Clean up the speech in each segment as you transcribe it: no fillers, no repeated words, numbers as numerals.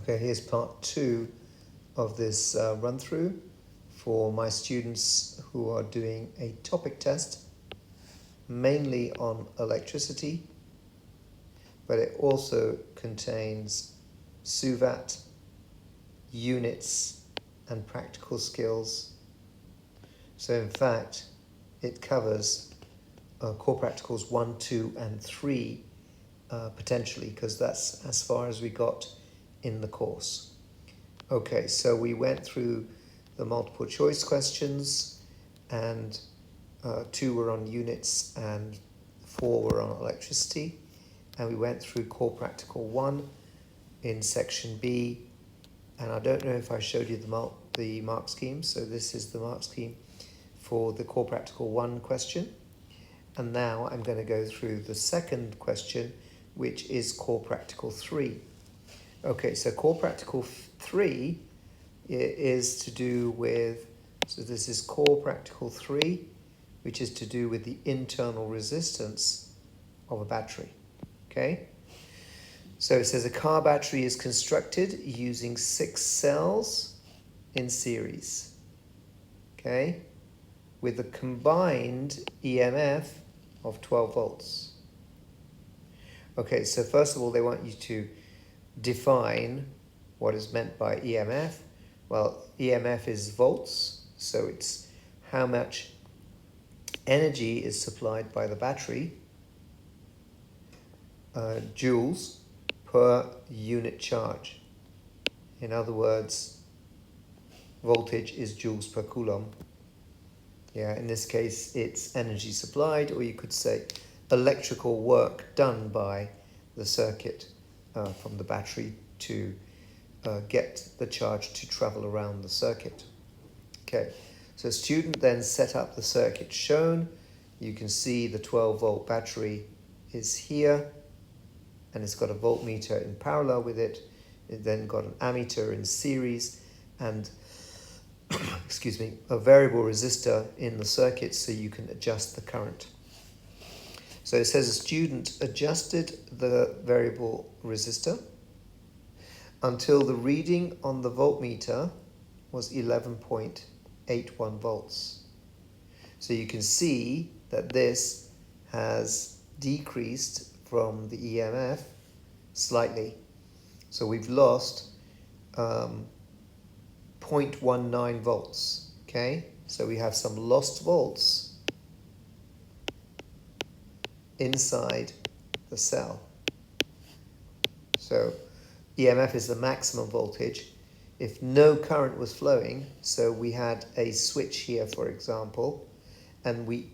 Okay, here's part 2 of this run-through for my students who are doing a topic test, mainly on electricity, but it also contains SUVAT, units, and practical skills. So in fact, it covers core practicals 1, 2, and 3 potentially, because that's as far as we got in the course. Okay, so we went through the multiple choice questions, and 2 were on units and 4 were on electricity, and we went through core practical 1 in section B, and I don't know if I showed you the mark scheme. So this is the mark scheme for the core practical 1 question, and now I'm going to go through the second question, which is core practical 3. Okay, so core practical 3 is to do with, so this is core practical 3, which is to do with the internal resistance of a battery. Okay, so it says a car battery is constructed using 6 cells in series, okay, with a combined EMF of 12 volts. Okay, so first of all, they want you to define what is meant by EMF. Well, EMF is volts, so it's how much energy is supplied by the battery, joules per unit charge. In other words, voltage is joules per coulomb. Yeah, in this case, it's energy supplied, or you could say electrical work done by the circuit from the battery to get the charge to travel around the circuit. Okay, so student then set up the circuit shown. You can see the 12-volt battery is here, and it's got a voltmeter in parallel with it. It then got an ammeter in series, and excuse me, a variable resistor in the circuit so you can adjust the current. So it says a student adjusted the variable resistor until the reading on the voltmeter was 11.81 volts. So you can see that this has decreased from the EMF slightly. So we've lost 0.19 volts, okay? So we have some lost volts inside the cell. So EMF is the maximum voltage. If no current was flowing, so we had a switch here, for example, and we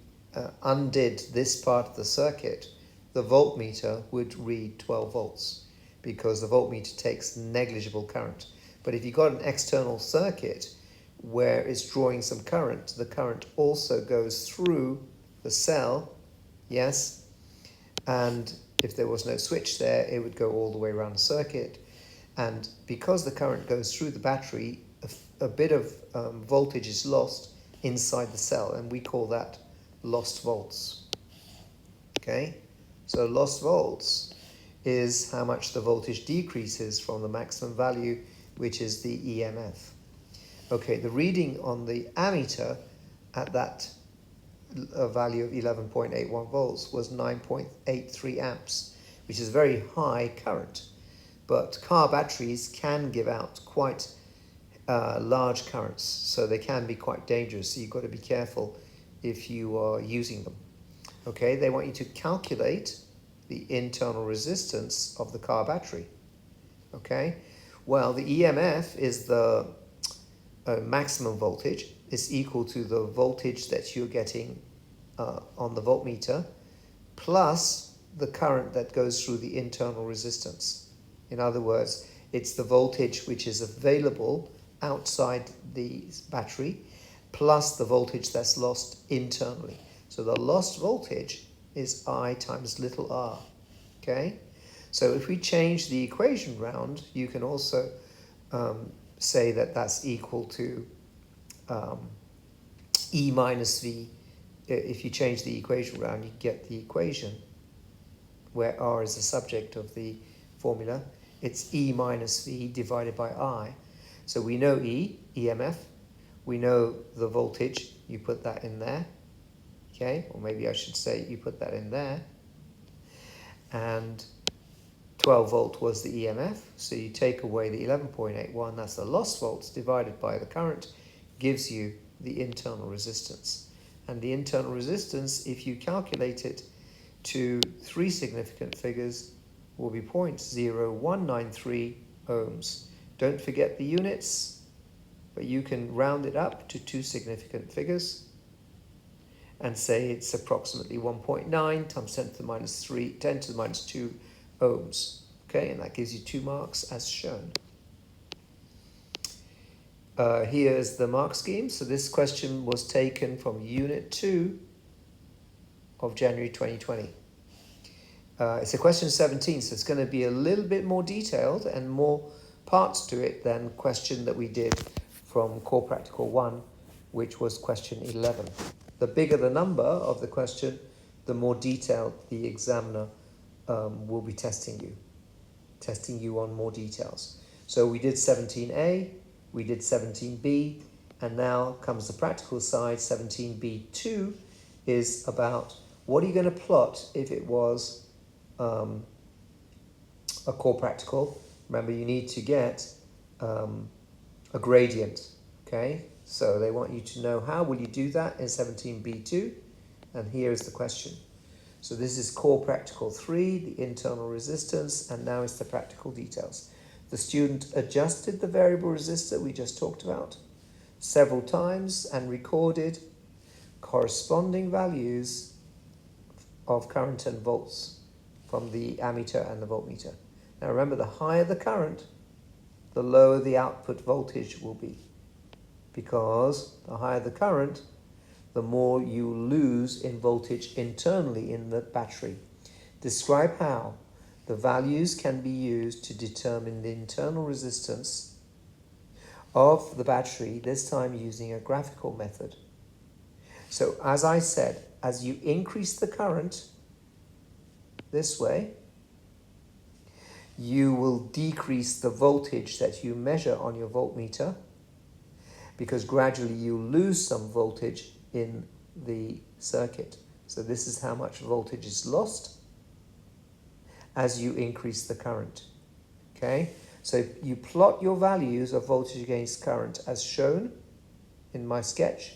undid this part of the circuit, the voltmeter would read 12 volts because the voltmeter takes negligible current. But if you've got an external circuit where it's drawing some current, the current also goes through the cell, yes, and if there was no switch there, it would go all the way around the circuit. And because the current goes through the battery, a bit of voltage is lost inside the cell, and we call that lost volts. Okay, so lost volts is how much the voltage decreases from the maximum value, which is the EMF. Okay, the reading on the ammeter at that value of 11.81 volts was 9.83 amps, which is very high current. But car batteries can give out quite large currents, so they can be quite dangerous. So you've got to be careful if you are using them. Okay, they want you to calculate the internal resistance of the car battery. Okay, well, the EMF is the maximum voltage. Is equal to the voltage that you're getting on the voltmeter plus the current that goes through the internal resistance. In other words, it's the voltage which is available outside the battery plus the voltage that's lost internally. So the lost voltage is I times little r. Okay, so if we change the equation round, you can also say that that's equal to E minus V. If you change the equation around, you get the equation where R is the subject of the formula. it's E minus V divided by I. So we know E, EMF. We know the voltage. You put that in there. Okay, or maybe I should say you put that in there. And 12 volt was the EMF. So you take away the 11.81, that's the lost volts, divided by the current, gives you the internal resistance. And the internal resistance, if you calculate it to 3 significant figures, will be 0.0193 ohms. Don't forget the units, but you can round it up to 2 significant figures and say it's approximately 1.9 times 10 to the minus 3, 10 to the minus 2 ohms. Okay, and that gives you 2 marks as shown. Here's the mark scheme. So this question was taken from Unit 2 of January 2020. It's a question 17, so it's going to be a little bit more detailed and more parts to it than question that we did from Core Practical 1, which was question 11. The bigger the number of the question, the more detailed the examiner will be testing you on more details. So we did 17A, we did 17B, and now comes the practical side. 17B2 is about what are you going to plot if it was a core practical. Remember, you need to get a gradient, okay? So they want you to know how will you do that in 17B2, and here is the question. So this is core practical 3, the internal resistance, and now it's the practical details. The student adjusted the variable resistor we just talked about several times and recorded corresponding values of current and volts from the ammeter and the voltmeter. Now remember, the higher the current, the lower the output voltage will be, because the higher the current, the more you lose in voltage internally in the battery. Describe how the values can be used to determine the internal resistance of the battery, this time using a graphical method. So as I said, as you increase the current this way, you will decrease the voltage that you measure on your voltmeter, because gradually you lose some voltage in the circuit. So this is how much voltage is lost as you increase the current. Okay, so you plot your values of voltage against current as shown in my sketch,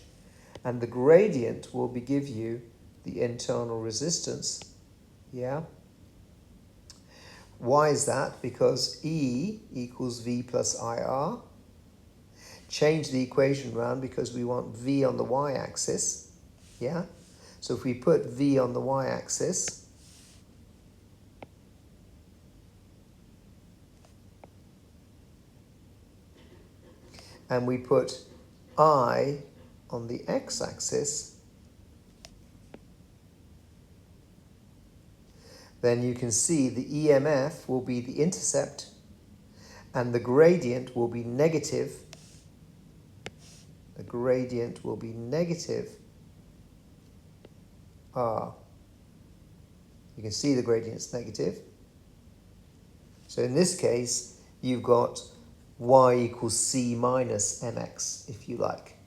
and the gradient will give you the internal resistance. Yeah. Why is that? Because E equals V plus IR. Change the equation around because we want V on the y-axis. Yeah? So if we put V on the y-axis, and we put I on the x-axis, then you can see the EMF will be the intercept and the gradient will be negative. The gradient will be negative R. You can see the gradient's negative. So in this case, you've got y equals c minus mx, if you like,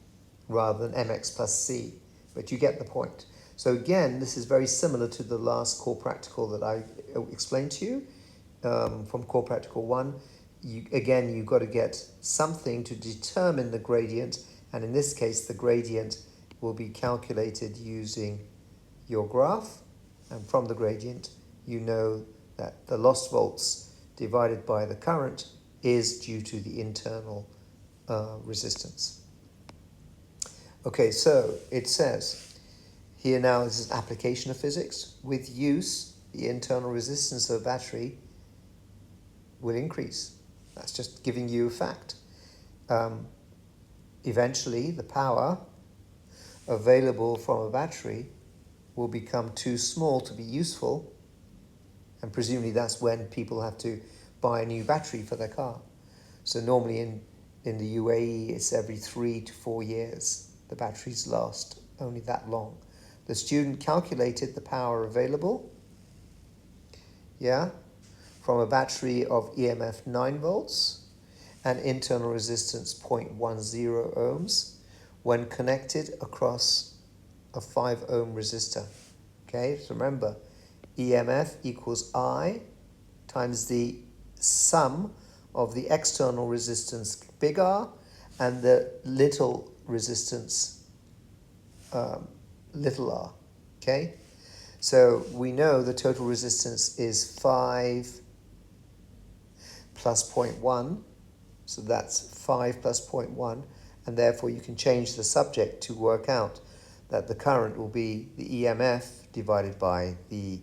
rather than mx plus c. But you get the point. So again, this is very similar to the last core practical that I explained to you from core practical 1. You've got to get something to determine the gradient, and in this case, the gradient will be calculated using your graph, and from the gradient, you know that the lost volts divided by the current is due to the internal resistance. Okay, so it says, here now this is application of physics. With use, the internal resistance of a battery will increase. That's just giving you a fact. Eventually, the power available from a battery will become too small to be useful, and presumably that's when people have to buy a new battery for their car. So normally in the UAE, it's every 3 to 4 years. The batteries last only that long. The student calculated the power available, yeah, from a battery of EMF 9 volts and internal resistance 0.10 ohms when connected across a 5 ohm resistor. Okay, so remember, EMF equals I times the sum of the external resistance big R and the little resistance little r. Okay, so we know the total resistance is 5 plus 0.1, so that's 5 plus 0.1, and therefore you can change the subject to work out that the current will be the EMF divided by the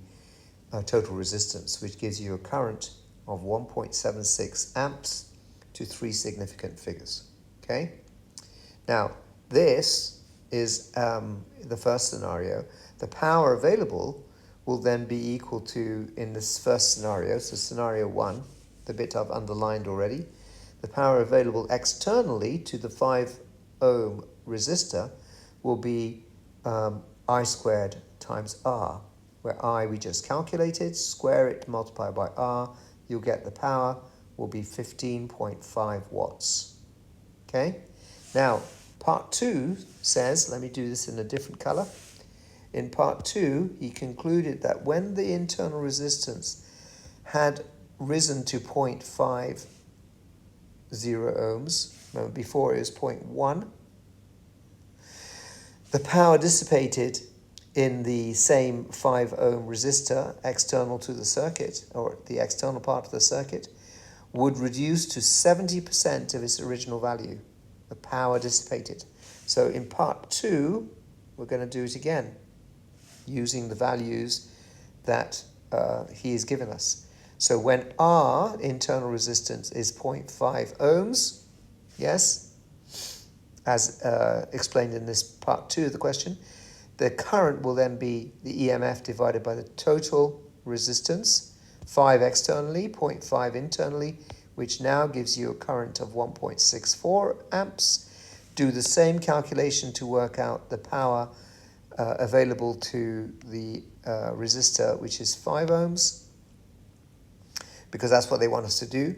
total resistance, which gives you a current of 1.76 amps to 3 significant figures. Okay, now this is the first scenario. The power available will then be equal to, in this first scenario, so scenario 1, the bit I've underlined already, the power available externally to the 5 ohm resistor will be I squared times R, where I we just calculated, square it, multiply by R, you'll get the power will be 15.5 watts. Okay, now part 2 says, let me do this in a different color. In part 2, he concluded that when the internal resistance had risen to 0.50 ohms, remember before it was 0.1, the power dissipated in the same 5 ohm resistor external to the circuit, or the external part of the circuit, would reduce to 70% of its original value, the power dissipated. So in part 2, we're going to do it again, using the values that he has given us. So when R, internal resistance, is 0.5 ohms, yes, as explained in this part 2 of the question, the current will then be the EMF divided by the total resistance, 5 externally, 0.5 internally, which now gives you a current of 1.64 amps. Do the same calculation to work out the power available to the resistor, which is 5 ohms, because that's what they want us to do.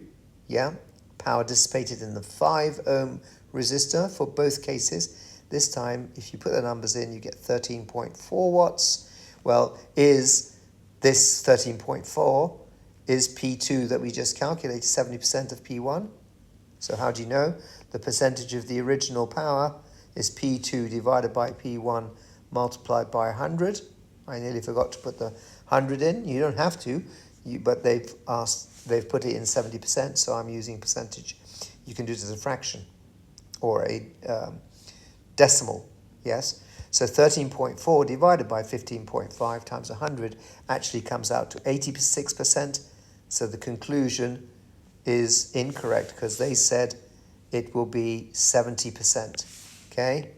Yeah, power dissipated in the 5 ohm resistor for both cases. This time, if you put the numbers in, you get 13.4 watts. Well, is this 13.4 is P2 that we just calculated, 70% of P1? So how do you know? The percentage of the original power is P2 divided by P1 multiplied by 100. I nearly forgot to put the 100 in. You don't have to, but they've put it in 70%, so I'm using percentage. You can do it as a fraction or a decimal, yes? So 13.4 divided by 15.5 times 100 actually comes out to 86%. So the conclusion is incorrect because they said it will be 70%, okay?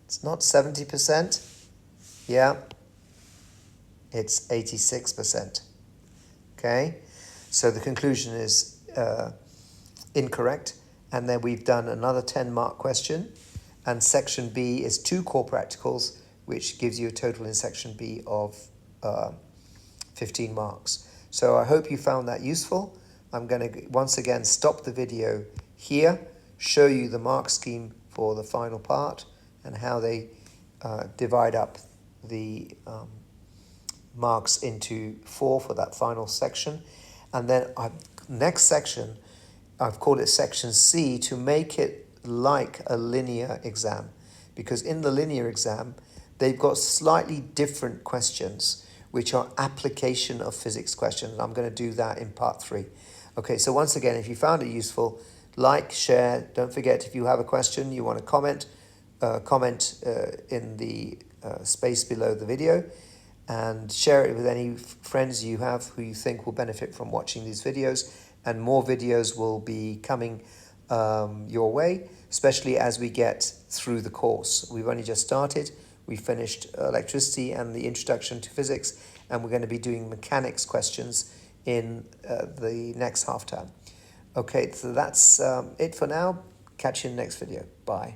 It's not 70%, yeah, it's 86%, okay? So the conclusion is incorrect, and then we've done another 10-mark question, and section B is 2 core practicals, which gives you a total in section B of 15 marks. So I hope you found that useful. I'm going to once again stop the video here, show you the mark scheme for the final part and how they divide up the marks into 4 for that final section. And then next section, I've called it section C to make it like a linear exam, because in the linear exam, they've got slightly different questions, which are application of physics questions. I'm going to do that in part 3. Okay, so once again, if you found it useful, like, share. Don't forget, if you have a question, you want to comment in the space below the video, and share it with any friends you have who you think will benefit from watching these videos. And more videos will be coming your way, especially as we get through the course. We've only just started. We finished electricity and the introduction to physics, and we're going to be doing mechanics questions in the next half term. Okay, so that's it for now. Catch you in the next video. Bye.